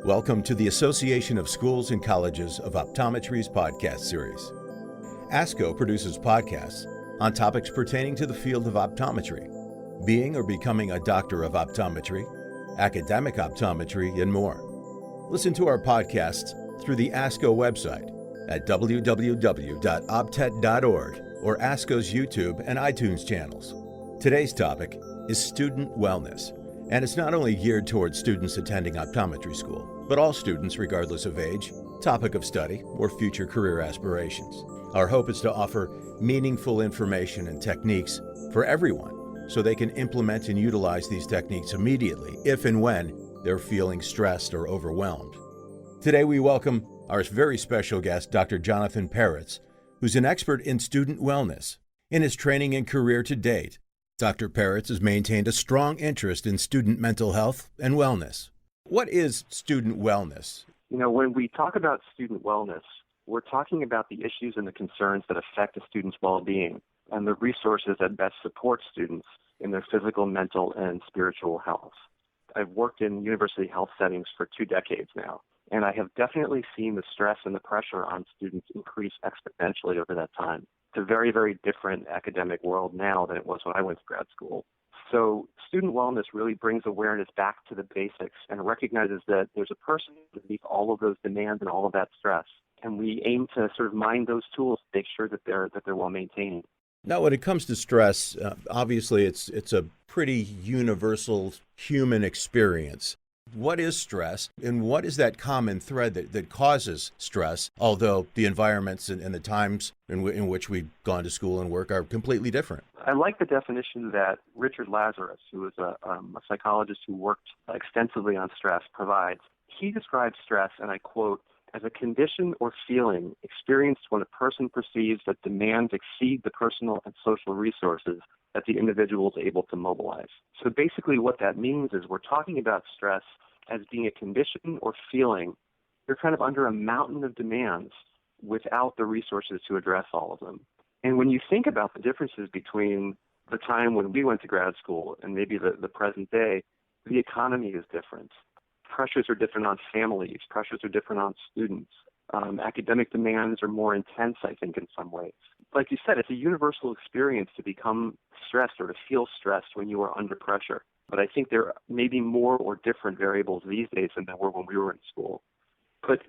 Welcome to the Association of Schools and Colleges of Optometry's podcast series. ASCO produces podcasts on topics pertaining to the field of optometry, being or becoming a doctor of optometry, academic optometry, and more. Listen to our podcasts through the ASCO website at www.optet.org or ASCO's YouTube and iTunes channels. Today's topic is student wellness, and it's not only geared towards students attending optometry school, but all students regardless of age, topic of study, or future career aspirations. Our hope is to offer meaningful information and techniques for everyone so they can implement and utilize these techniques immediately if and when they're feeling stressed or overwhelmed. Today we welcome our very special guest, Dr. Jonathan Peretz, who's an expert in student wellness. In his training and career to date, Dr. Peretz has maintained a strong interest in student mental health and wellness. What is student wellness? When we talk about student wellness, we're talking about the issues and the concerns that affect a student's well-being and the resources that best support students in their physical, mental, and spiritual health. I've worked in university health settings for 2 decades now, and I have definitely seen the stress and the pressure on students increase exponentially over that time. It's a very, very different academic world now than it was when I went to grad school. So student wellness really brings awareness back to the basics and recognizes that there's a person beneath all of those demands and all of that stress. And we aim to sort of mine those tools to make sure that they're well maintained. Now, when it comes to stress, obviously it's a pretty universal human experience. What is stress, and what is that common thread that causes stress, although the environments and the times in which we've gone to school and work are completely different? I like the definition that Richard Lazarus, who is a psychologist who worked extensively on stress, provides. He describes stress, and I quote, as a condition or feeling experienced when a person perceives that demands exceed the personal and social resources that the individual is able to mobilize. So basically what that means is we're talking about stress as being a condition or feeling. You're kind of under a mountain of demands without the resources to address all of them. And when you think about the differences between the time when we went to grad school and maybe the present day, the economy is different. Pressures are different on families. Pressures are different on students. Academic demands are more intense, I think, in some ways. Like you said, it's a universal experience to become stressed or to feel stressed when you are under pressure. But I think there may be more or different variables these days than there were when we were in school. But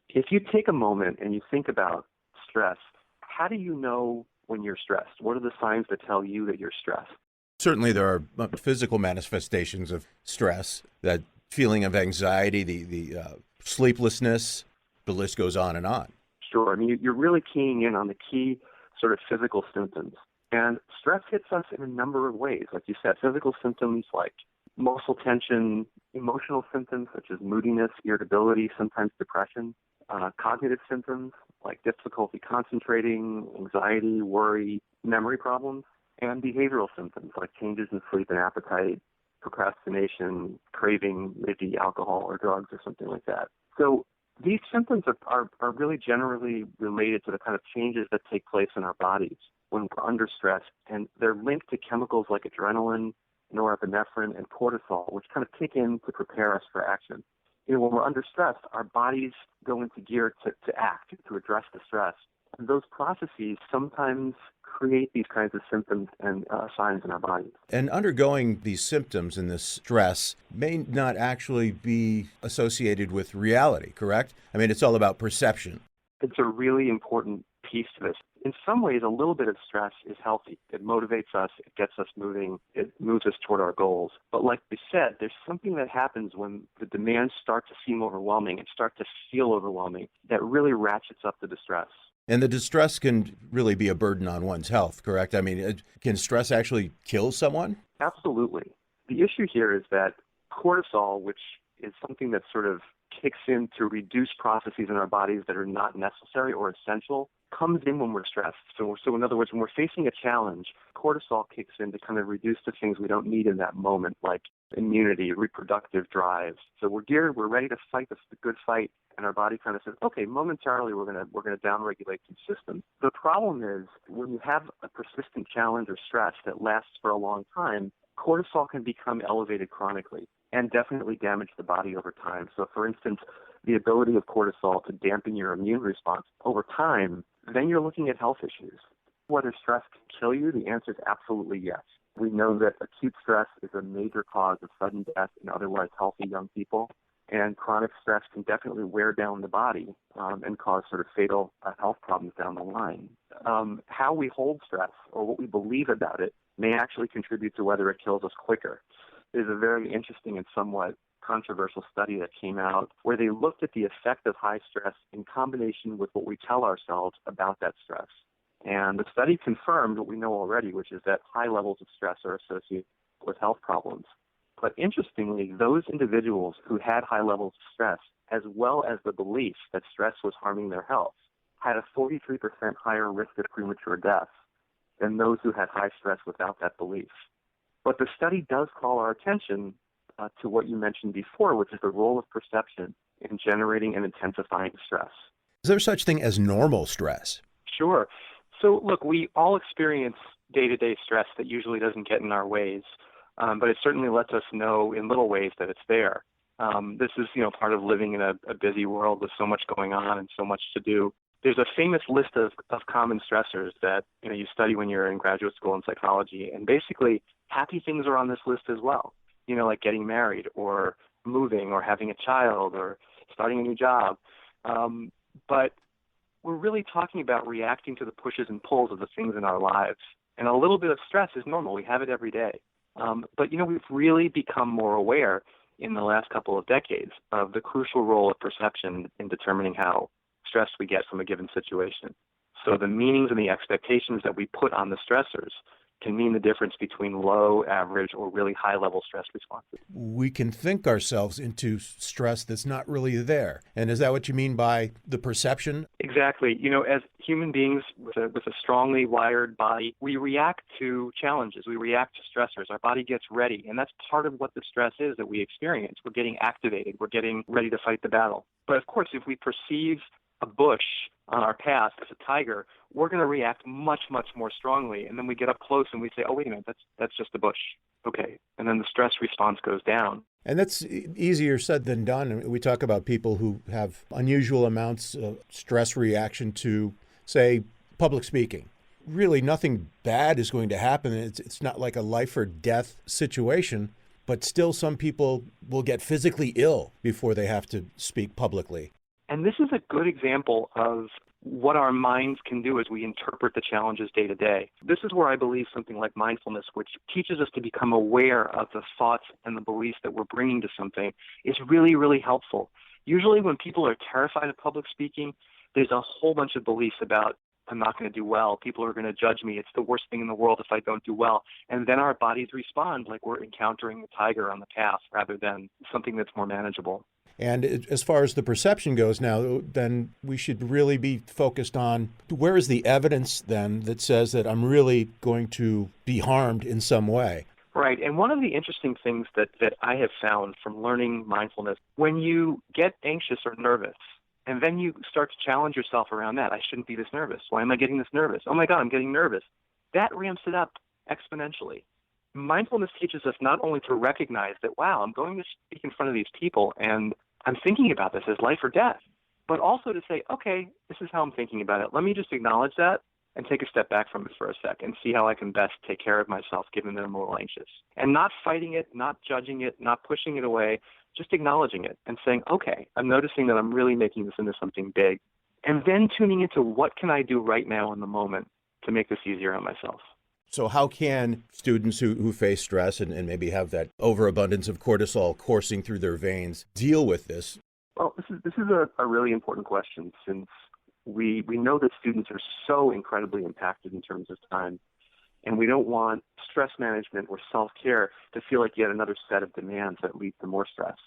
if you take a moment and you think about stress, how do you know when you're stressed? What are the signs that tell you that you're stressed? Certainly there are physical manifestations of stress, that feeling of anxiety, the sleeplessness, the list goes on and on. Sure. I mean, you're really keying in on the key sort of physical symptoms. And stress hits us in a number of ways. Like you said, physical symptoms like muscle tension, emotional symptoms such as moodiness, irritability, sometimes depression, cognitive symptoms like difficulty concentrating, anxiety, worry, memory problems, and behavioral symptoms like changes in sleep and appetite, procrastination, craving, maybe alcohol or drugs or something like that. So these symptoms are really generally related to the kind of changes that take place in our bodies when we're under stress, and they're linked to chemicals like adrenaline, norepinephrine, and cortisol, which kind of kick in to prepare us for action. When we're under stress, our bodies go into gear to act, to address the stress. And those processes sometimes create these kinds of symptoms and signs in our bodies. And undergoing these symptoms and this stress may not actually be associated with reality, correct? I mean, it's all about perception. It's a really important piece to this. In some ways, a little bit of stress is healthy. It motivates us. It gets us moving. It moves us toward our goals. But like we said, there's something that happens when the demands start to seem overwhelming and start to feel overwhelming that really ratchets up the distress. And the distress can really be a burden on one's health, correct? I mean, can stress actually kill someone? Absolutely. The issue here is that cortisol, which is something that sort of kicks in to reduce processes in our bodies that are not necessary or essential, comes in when we're stressed. So in other words, when we're facing a challenge, cortisol kicks in to kind of reduce the things we don't need in that moment, like immunity, reproductive drives. So we're geared, we're ready to fight the good fight, and our body kind of says, okay, momentarily we're gonna downregulate some systems. The problem is when you have a persistent challenge or stress that lasts for a long time, cortisol can become elevated chronically. and definitely damage the body over time. So, for instance, the ability of cortisol to dampen your immune response over time, then you're looking at health issues. Whether stress can kill you, the answer is absolutely yes. We know that acute stress is a major cause of sudden death in otherwise healthy young people, and chronic stress can definitely wear down the body and cause sort of fatal health problems down the line. How we hold stress or what we believe about it may actually contribute to whether it kills us quicker. There's a very interesting and somewhat controversial study that came out where they looked at the effect of high stress in combination with what we tell ourselves about that stress. And the study confirmed what we know already, which is that high levels of stress are associated with health problems. But interestingly, those individuals who had high levels of stress, as well as the belief that stress was harming their health, had a 43% higher risk of premature death than those who had high stress without that belief. But the study does call our attention to what you mentioned before, which is the role of perception in generating and intensifying stress. Is there such thing as normal stress? Sure. So, look, we all experience day-to-day stress that usually doesn't get in our ways, but it certainly lets us know in little ways that it's there. This is, part of living in a busy world with so much going on and so much to do. There's a famous list of common stressors that you study when you're in graduate school in psychology, and basically happy things are on this list as well. Like getting married or moving or having a child or starting a new job. But we're really talking about reacting to the pushes and pulls of the things in our lives. And a little bit of stress is normal. We have it every day. But we've really become more aware in the last couple of decades of the crucial role of perception in determining how stressed we get from a given situation. So the meanings and the expectations that we put on the stressors can mean the difference between low, average, or really high-level stress responses. We can think ourselves into stress that's not really there. And is that what you mean by the perception? Exactly. As human beings with a strongly wired body, we react to challenges. We react to stressors. Our body gets ready. And that's part of what the stress is that we experience. We're getting activated. We're getting ready to fight the battle. But of course, if we perceive a bush on our path as a tiger, we're going to react much, much more strongly. And then we get up close and we say, oh, wait a minute, that's just a bush. Okay. And then the stress response goes down. And that's easier said than done. We talk about people who have unusual amounts of stress reaction to, say, public speaking. Really, nothing bad is going to happen. It's not like a life or death situation, but still some people will get physically ill before they have to speak publicly. And this is a good example of what our minds can do as we interpret the challenges day to day. This is where I believe something like mindfulness, which teaches us to become aware of the thoughts and the beliefs that we're bringing to something, is really, really helpful. Usually when people are terrified of public speaking, there's a whole bunch of beliefs about, I'm not going to do well, people are going to judge me, it's the worst thing in the world if I don't do well. And then our bodies respond like we're encountering the tiger on the path rather than something that's more manageable. And as far as the perception goes now, then we should really be focused on where is the evidence then that says that I'm really going to be harmed in some way? Right. And one of the interesting things that I have found from learning mindfulness, when you get anxious or nervous, and then you start to challenge yourself around that, I shouldn't be this nervous. Why am I getting this nervous? Oh my God, I'm getting nervous. That ramps it up exponentially. Mindfulness teaches us not only to recognize that, wow, I'm going to speak in front of these people and I'm thinking about this as life or death, but also to say, okay, this is how I'm thinking about it. Let me just acknowledge that and take a step back from it for a sec and see how I can best take care of myself given that I'm a little anxious. And not fighting it, not judging it, not pushing it away, just acknowledging it and saying, okay, I'm noticing that I'm really making this into something big. And then tuning into what can I do right now in the moment to make this easier on myself. So how can students who face stress and maybe have that overabundance of cortisol coursing through their veins deal with this? Well, this is a really important question since we know that students are so incredibly impacted in terms of time, and we don't want stress management or self-care to feel like yet another set of demands that lead to more stress.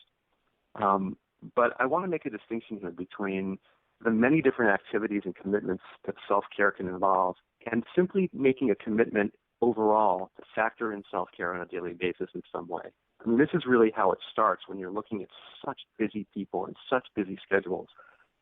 But I want to make a distinction here between the many different activities and commitments that self-care can involve and simply making a commitment overall to factor in self-care on a daily basis in some way. I mean, this is really how it starts when you're looking at such busy people and such busy schedules.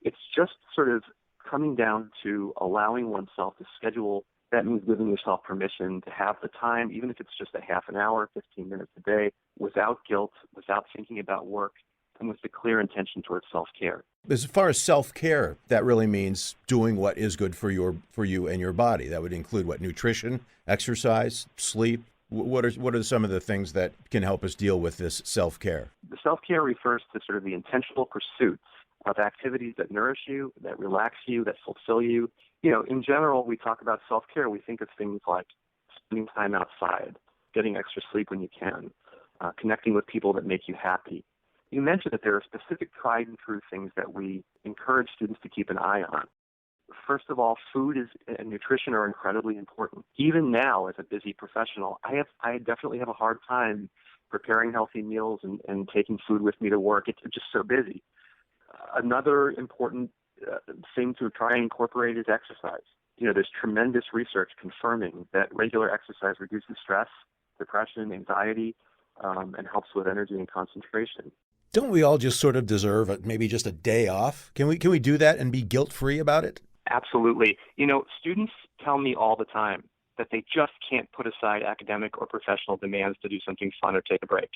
It's just sort of coming down to allowing oneself to schedule That means giving yourself permission to have the time, even if it's just a half an hour, 15 minutes a day, without guilt, without thinking about work, and with the clear intention towards self-care. As far as self-care, that really means doing what is good for you and your body. That would include what? Nutrition, exercise, sleep. What are some of the things that can help us deal with this self-care? The self-care refers to sort of the intentional pursuits of activities that nourish you, that relax you, that fulfill you. In general, we talk about self-care. We think of things like spending time outside, getting extra sleep when you can, connecting with people that make you happy. You mentioned that there are specific tried and true things that we encourage students to keep an eye on. First of all, food and nutrition are incredibly important. Even now, as a busy professional, I definitely have a hard time preparing healthy meals and taking food with me to work. It's just so busy. Another important thing to try and incorporate is exercise. There's tremendous research confirming that regular exercise reduces stress, depression, anxiety, and helps with energy and concentration. Don't we all just sort of deserve maybe just a day off? Can we do that and be guilt-free about it? Absolutely. Students tell me all the time that they just can't put aside academic or professional demands to do something fun or take a break.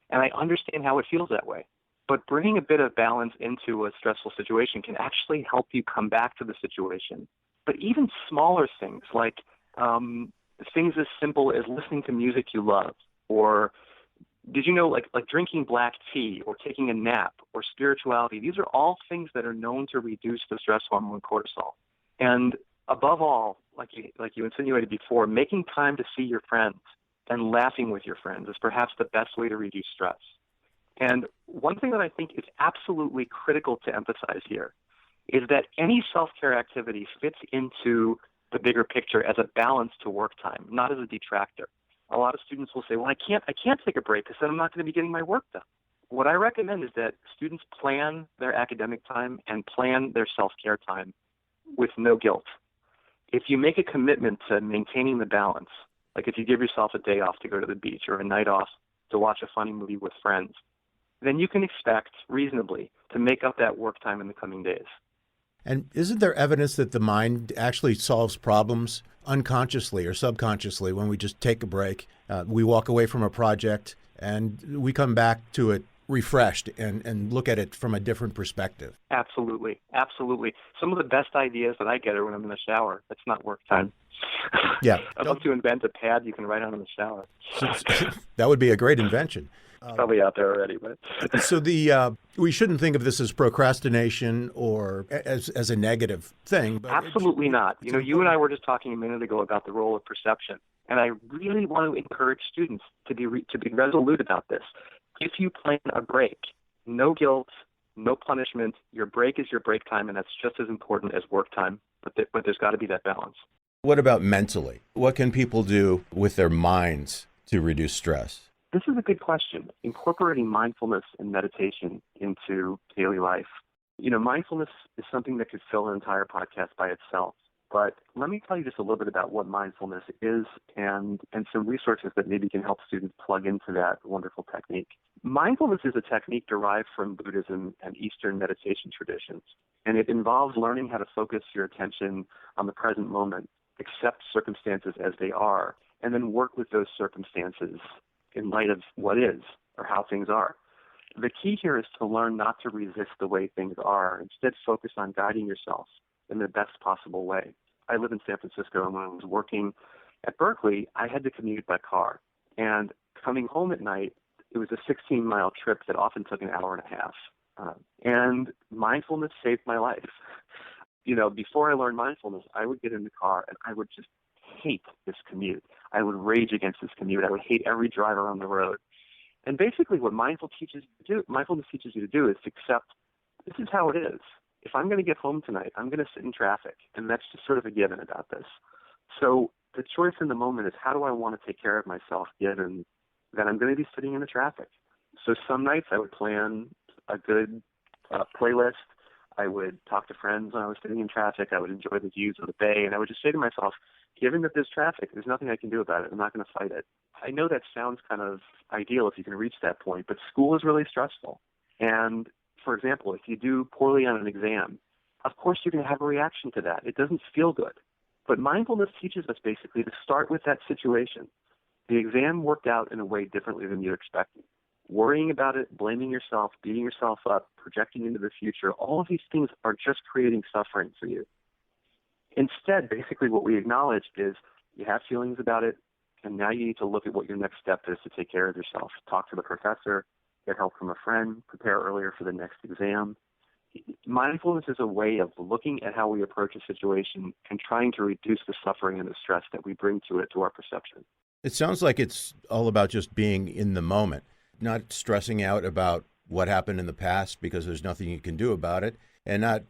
And I understand how it feels that way. But bringing a bit of balance into a stressful situation can actually help you come back to the situation. But even smaller things like things as simple as listening to music you love, or did you know like drinking black tea or taking a nap or spirituality, these are all things that are known to reduce the stress hormone cortisol. And above all, like you insinuated before, making time to see your friends and laughing with your friends is perhaps the best way to reduce stress. And one thing that I think is absolutely critical to emphasize here is that any self-care activity fits into the bigger picture as a balance to work time, not as a detractor. A lot of students will say, well, I can't take a break because then I'm not going to be getting my work done. What I recommend is that students plan their academic time and plan their self-care time with no guilt. If you make a commitment to maintaining the balance, like if you give yourself a day off to go to the beach or a night off to watch a funny movie with friends, then you can expect reasonably to make up that work time in the coming days. And isn't there evidence that the mind actually solves problems unconsciously or subconsciously when we just take a break? We walk away from a project and we come back to it refreshed and look at it from a different perspective. Absolutely. Absolutely. Some of the best ideas that I get are when I'm in the shower. That's not work time. Yeah. I'd love to invent a pad you can write on in the shower. That would be a great invention. It's probably out there already, but so we shouldn't think of this as procrastination or as a negative thing. But absolutely not. You and I were just talking a minute ago about the role of perception, and I really want to encourage students to be resolute about this. If you plan a break, no guilt, no punishment. Your break is your break time, and that's just as important as work time. But there's got to be that balance. What about mentally? What can people do with their minds to reduce stress? This is a good question. Incorporating mindfulness and meditation into daily life. Mindfulness is something that could fill an entire podcast by itself. But let me tell you just a little bit about what mindfulness is and some resources that maybe can help students plug into that wonderful technique. Mindfulness is a technique derived from Buddhism and Eastern meditation traditions. And it involves learning how to focus your attention on the present moment, accept circumstances as they are, and then work with those circumstances in light of what is or how things are. The key here is to learn not to resist the way things are. Instead, focus on guiding yourself in the best possible way. I live in San Francisco, and when I was working at Berkeley, I had to commute by car. And coming home at night, it was a 16-mile trip that often took an hour and a half. And mindfulness saved my life. Before I learned mindfulness, I would get in the car and I would just hate this commute. I would rage against this commute. I would hate every driver on the road. And basically what mindfulness teaches you to do is to accept this is how it is. If I'm going to get home tonight, I'm going to sit in traffic. And that's just sort of a given about this. So the choice in the moment is how do I want to take care of myself given that I'm going to be sitting in the traffic? So some nights I would plan a good playlist. I would talk to friends when I was sitting in traffic. I would enjoy the views of the bay. And I would just say to myself, given that there's traffic, there's nothing I can do about it. I'm not going to fight it. I know that sounds kind of ideal if you can reach that point, but school is really stressful. And, for example, if you do poorly on an exam, of course you're going to have a reaction to that. It doesn't feel good. But mindfulness teaches us basically to start with that situation. The exam worked out in a way differently than you expected. Worrying about it, blaming yourself, beating yourself up, projecting into the future, all of these things are just creating suffering for you. Instead, basically what we acknowledge is you have feelings about it, and now you need to look at what your next step is to take care of yourself. Talk to the professor, get help from a friend, prepare earlier for the next exam. Mindfulness is a way of looking at how we approach a situation and trying to reduce the suffering and the stress that we bring to it, to our perception. It sounds like it's all about just being in the moment, not stressing out about what happened in the past because there's nothing you can do about it, and not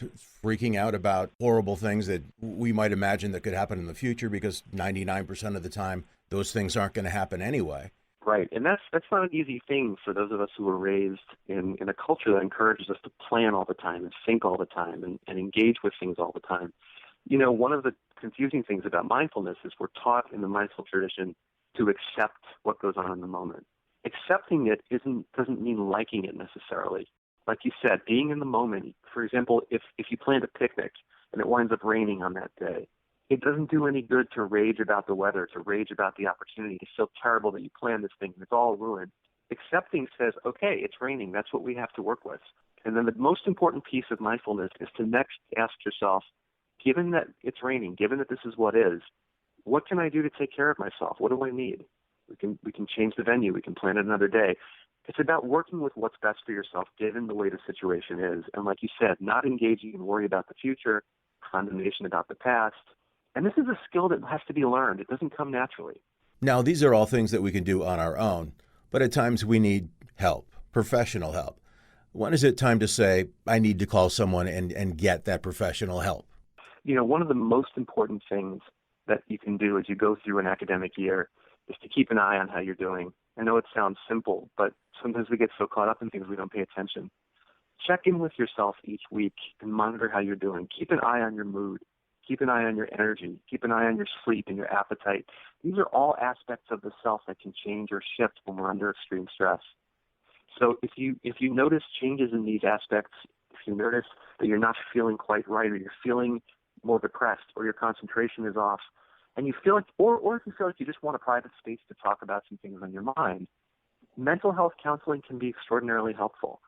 freaking out about horrible things that we might imagine that could happen in the future because 99% of the time those things aren't going to happen anyway. Right, and that's not an easy thing for those of us who were raised in a culture that encourages us to plan all the time and think all the time and engage with things all the time. You know, one of the confusing things about mindfulness is we're taught in the mindful tradition to accept what goes on in the moment. Accepting it doesn't mean liking it necessarily. Like you said, being in the moment, for example, if you planned a picnic and it winds up raining on that day, it doesn't do any good to rage about the weather, to rage about the opportunity, to feel terrible that you planned this thing and it's all ruined. Accepting says, okay, it's raining. That's what we have to work with. And then the most important piece of mindfulness is to next ask yourself, given that it's raining, given that this is what is, what can I do to take care of myself? What do I need? We can change the venue. We can plan it another day. It's about working with what's best for yourself, given the way the situation is. And like you said, not engaging in worry about the future, condemnation about the past. And this is a skill that has to be learned. It doesn't come naturally. Now, these are all things that we can do on our own, but at times we need help, professional help. When is it time to say, I need to call someone and get that professional help? You know, one of the most important things that you can do as you go through an academic year is to keep an eye on how you're doing. I know it sounds simple, but sometimes we get so caught up in things we don't pay attention. Check in with yourself each week and monitor how you're doing. Keep an eye on your mood. Keep an eye on your energy. Keep an eye on your sleep and your appetite. These are all aspects of the self that can change or shift when we're under extreme stress. So if you notice changes in these aspects, if you notice that you're not feeling quite right, or you're feeling more depressed, or your concentration is off, and you feel like, or if you feel like you just want a private space to talk about some things on your mind, mental health counseling can be extraordinarily helpful.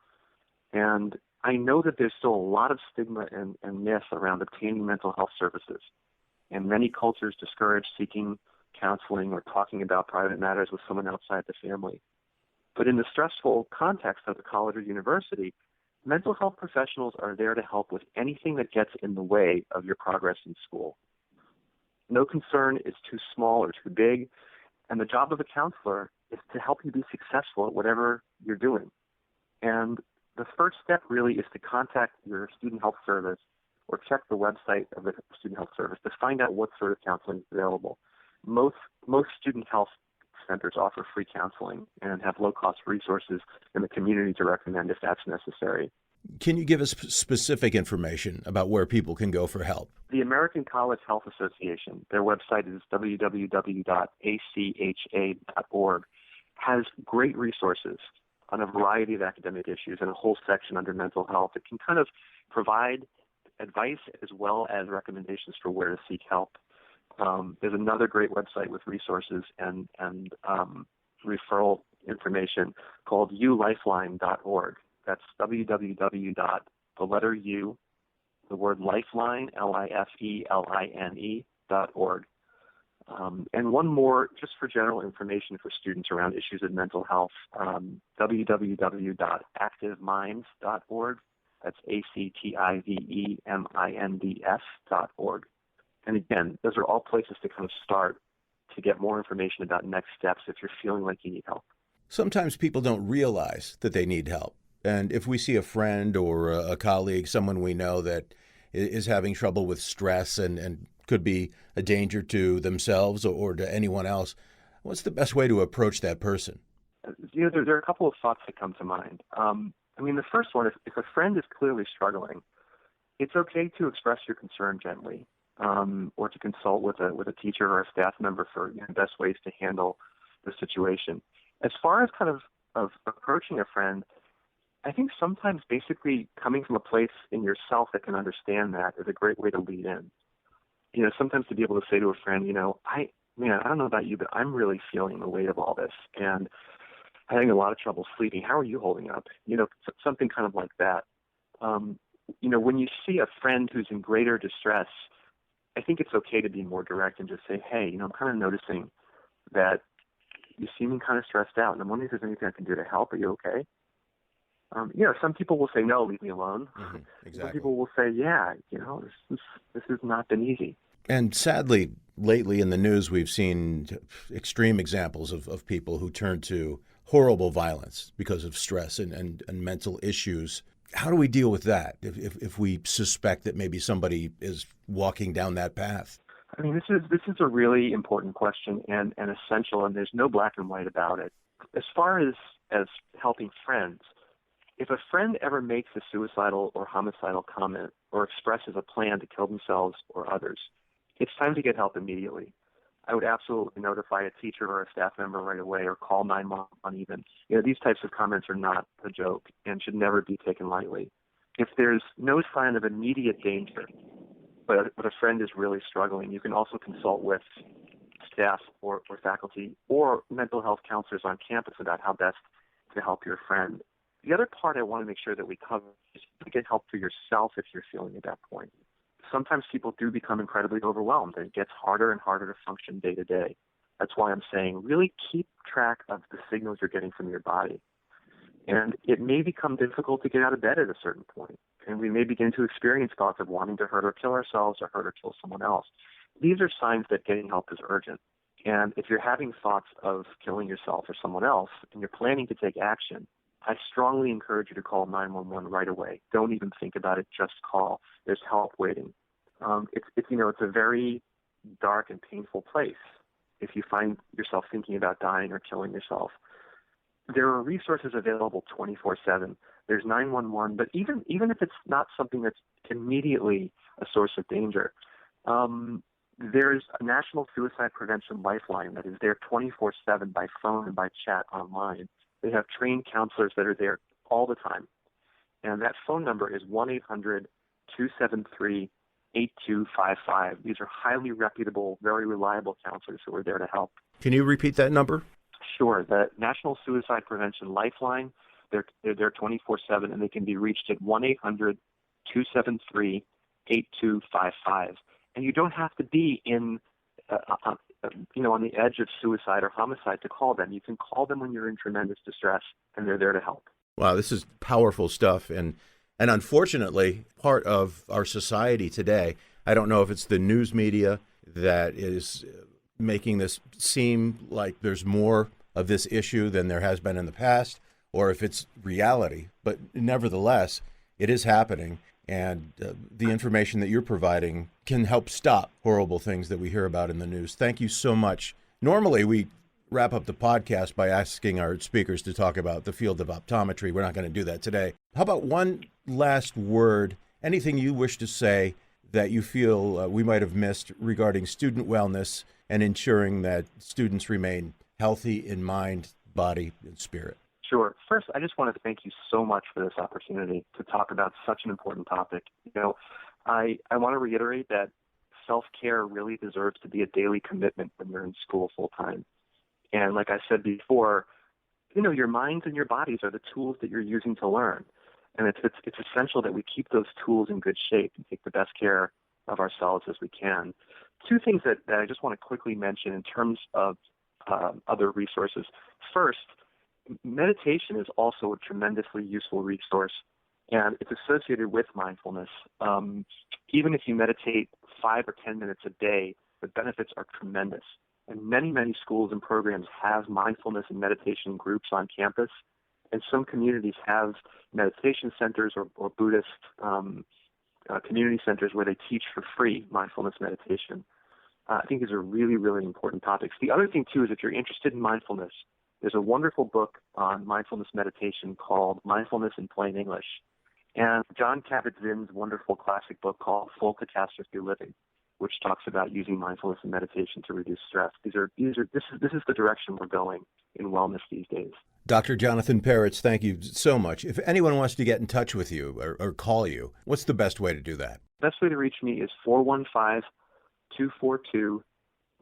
And I know that there's still a lot of stigma and myth around obtaining mental health services. And many cultures discourage seeking counseling or talking about private matters with someone outside the family. But in the stressful context of a college or university, mental health professionals are there to help with anything that gets in the way of your progress in school. No concern is too small or too big, and the job of a counselor is to help you be successful at whatever you're doing. And the first step really is to contact your student health service or check the website of the student health service to find out what sort of counseling is available. Most student health centers offer free counseling and have low-cost resources in the community to recommend if that's necessary. Can you give us specific information about where people can go for help? The American College Health Association, their website is www.acha.org, has great resources on a variety of academic issues and a whole section under mental health. It can kind of provide advice as well as recommendations for where to seek help. There's another great website with resources and referral information called ulifeline.org. That's lifeline, LIFELINE.org. And one more, just for general information for students around issues of mental health, www.activeminds.org. That's ACTIVEMINDS.org. And again, those are all places to kind of start to get more information about next steps if you're feeling like you need help. Sometimes people don't realize that they need help. And if we see a friend or a colleague, someone we know that is having trouble with stress and could be a danger to themselves or to anyone else, what's the best way to approach that person? You know, there are a couple of thoughts that come to mind. The first one, if a friend is clearly struggling, it's okay to express your concern gently, or to consult with a teacher or a staff member for the best ways to handle the situation. As far as kind of approaching a friend, I think sometimes basically coming from a place in yourself that can understand that is a great way to lead in. Sometimes to be able to say to a friend, I don't know about you, but I'm really feeling the weight of all this, and I'm having a lot of trouble sleeping. How are you holding up? Something kind of like that. When you see a friend who's in greater distress, I think it's okay to be more direct and just say, hey, I'm kind of noticing that you seem kind of stressed out, and I'm wondering if there's anything I can do to help. Are you okay? Some people will say, no, leave me alone. Mm-hmm. Exactly. Some people will say, yeah, this has not been easy. And sadly, lately in the news, we've seen extreme examples of people who turn to horrible violence because of stress and mental issues. How do we deal with that if we suspect that maybe somebody is walking down that path? I mean, this is a really important question and essential, and there's no black and white about it. As far as helping friends, if a friend ever makes a suicidal or homicidal comment or expresses a plan to kill themselves or others, it's time to get help immediately. I would absolutely notify a teacher or a staff member right away, or call 911 even. These types of comments are not a joke and should never be taken lightly. If there's no sign of immediate danger, but a friend is really struggling, you can also consult with staff or faculty or mental health counselors on campus about how best to help your friend. The other part I want to make sure that we cover is to get help for yourself if you're feeling at that point. Sometimes people do become incredibly overwhelmed, and it gets harder and harder to function day to day. That's why I'm saying really keep track of the signals you're getting from your body. And it may become difficult to get out of bed at a certain point, and we may begin to experience thoughts of wanting to hurt or kill ourselves or hurt or kill someone else. These are signs that getting help is urgent. And if you're having thoughts of killing yourself or someone else and you're planning to take action, I strongly encourage you to call 911 right away. Don't even think about it. Just call. There's help waiting. It's a very dark and painful place if you find yourself thinking about dying or killing yourself. There are resources available 24/7. There's 911, but even if it's not something that's immediately a source of danger, there's a National Suicide Prevention Lifeline that is there 24/7 by phone and by chat online. They have trained counselors that are there all the time. And that phone number is 1-800-273-8255. These are highly reputable, very reliable counselors who are there to help. Can you repeat that number? Sure. The National Suicide Prevention Lifeline, they're there 24/7, and they can be reached at 1-800-273-8255. And you don't have to be on the edge of suicide or homicide to call them. You can call them when you're in tremendous distress, and they're there to help. Wow, this is powerful stuff. And unfortunately, part of our society today, I don't know if it's the news media that is making this seem like there's more of this issue than there has been in the past, or if it's reality. But nevertheless, it is happening. And the information that you're providing can help stop horrible things that we hear about in the news. Thank you so much. Normally, we wrap up the podcast by asking our speakers to talk about the field of optometry. We're not going to do that today. How about one last word, anything you wish to say that you feel we might have missed regarding student wellness and ensuring that students remain healthy in mind, body, and spirit? Sure. First, I just want to thank you so much for this opportunity to talk about such an important topic. I want to reiterate that self-care really deserves to be a daily commitment when you're in school full-time. And like I said before, your minds and your bodies are the tools that you're using to learn. And it's essential that we keep those tools in good shape and take the best care of ourselves as we can. Two things that I just want to quickly mention in terms of other resources. First, meditation is also a tremendously useful resource, and it's associated with mindfulness. Even if you meditate 5 or 10 minutes a day, the benefits are tremendous. And many, many schools and programs have mindfulness and meditation groups on campus, and some communities have meditation centers or Buddhist community centers where they teach for free mindfulness meditation. I think these are really, really important topics. The other thing, too, is if you're interested in mindfulness, there's a wonderful book on mindfulness meditation called Mindfulness in Plain English, and John Kabat-Zinn's wonderful classic book called Full Catastrophe Living, which talks about using mindfulness and meditation to reduce stress. This is the direction we're going in wellness these days. Dr. Jonathan Peretz, thank you so much. If anyone wants to get in touch with you or call you, what's the best way to do that? The best way to reach me is 415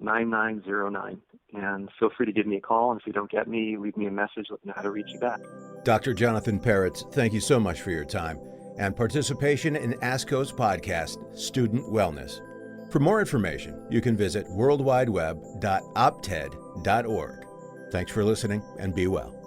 888-242-9909. And feel free to give me a call. And if you don't get me, leave me a message. Let me know how to reach you back. Dr. Jonathan Peretz, thank you so much for your time and participation in ASCO's podcast, Student Wellness. For more information, you can visit worldwideweb.opted.org. Thanks for listening and be well.